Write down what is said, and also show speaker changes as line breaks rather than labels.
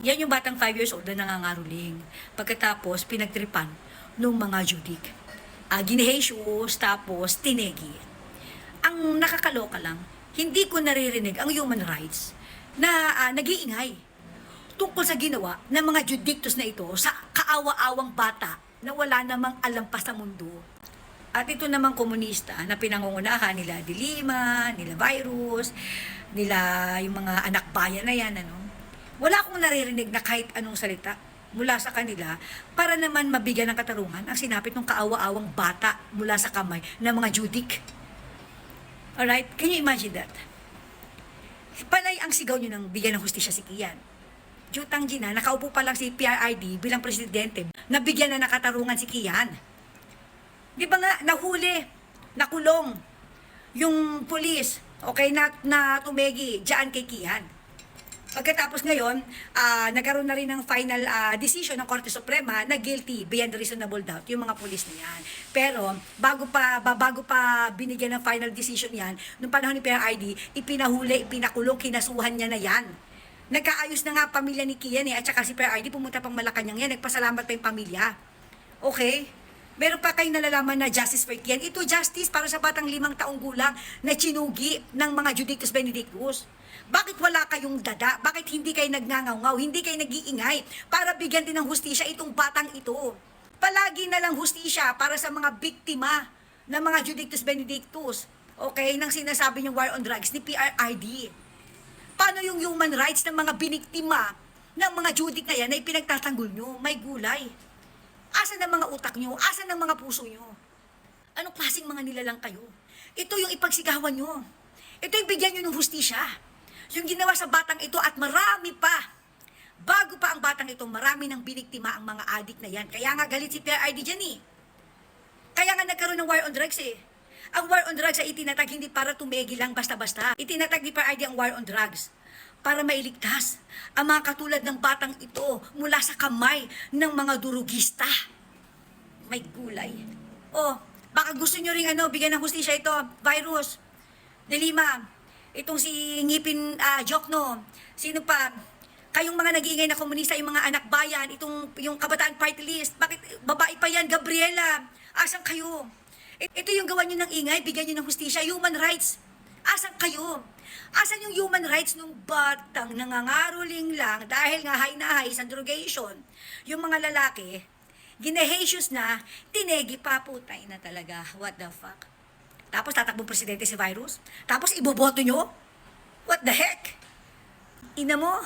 Yan yung batang 5 years old na nangangaruling. Pagkatapos, pinagtripan nung mga judik. Ginehesyos, tapos tinegi. Ang nakakaloka lang, hindi ko naririnig ang human rights na nag-iingay tungkol sa ginawa ng mga judictus na ito sa kaawa-awang bata na wala namang alam pa sa mundo. At ito namang komunista na pinangungunahan nila Dilima, nila Virus, nila yung mga anak bayan na yan, ano. Wala akong naririnig na kahit anong salita mula sa kanila para naman mabigyan ng katarungan ang sinapit ng kaawa-awang bata mula sa kamay ng mga judik. Alright? Can you imagine that? Panay ang sigaw nyo ng bigyan ng hustisya si Kian. Jutang Gina, nakaupo pa lang si PRRD bilang presidente, nabigyan na nakatarungan si Kian. Di ba nga, nahuli, nakulong, yung pulis, okay, na tumegi dyan kay Kian. Pagkatapos ngayon, nagkaroon na rin ng final decision ng Korte Suprema na guilty beyond reasonable doubt yung mga pulis na yan. Pero bago pa binigyan ng final decision yan, nung panahon ni PRRD, ipinahuli, ipinakulong, kinasuhan niya na yan. Nagkaayos na nga pamilya ni Kian at saka si PRRD pumunta pang Malacanang yan, nagpasalamat pa yung pamilya. Okay? Meron pa kayong nalalaman na justice for Kian. Ito justice para sa batang 5 taong gulang na chinugi ng mga Judictus Benedictus. Bakit wala kayong dada? Bakit hindi kayo nagngangaw-ngaw? Hindi kayo nag-iingay para bigyan din ng hustisya itong batang ito? Palagi na lang hustisya para sa mga biktima ng mga Judictus Benedictus. Okay? Nang sinasabi niyong war on drugs ni PRRD. Paano yung human rights ng mga biniktima ng mga judic na yan na ipinagtatanggol nyo? May gulay. Asan ang mga utak nyo? Asan ang mga puso nyo? Anong klaseng mga nilalang kayo? Ito yung ipagsigawan nyo. Ito yung bigyan nyo ng hustisya. Yung ginawa sa batang ito at marami pa. Bago pa ang batang ito, marami ng biniktima ang mga adik na yan. Kaya nga galit si PRRD dyan eh. Kaya nga nagkaroon ng war on drugs eh. Ang war on drugs ay itinatag hindi para tumegi lang basta-basta. Itinatag ni PRRD ang war on drugs para mailigtas ang mga katulad ng batang ito mula sa kamay ng mga durugista. May gulay. Oh, baka gusto nyo ring bigyan ng hustisya ito, Virus, Dilima, itong si Ngipin Jokno, sino pa, kayong mga nag-iingay na komunista, yung mga anak bayan, yung kabataan party list, bakit babae pa yan, Gabriela, asan kayo? Ito yung gawa nyo ng ingay, bigyan nyo ng hustisya, human rights, asan kayo? Asan yung human rights nung batang nangangaruling lang dahil nga high na high sa drogation, yung mga lalaki, ginehesyos na, tinegi pa, putay na talaga, what the fuck? Tapos tatakbong presidente si Virus? Tapos iboboto nyo? What the heck? Ina mo?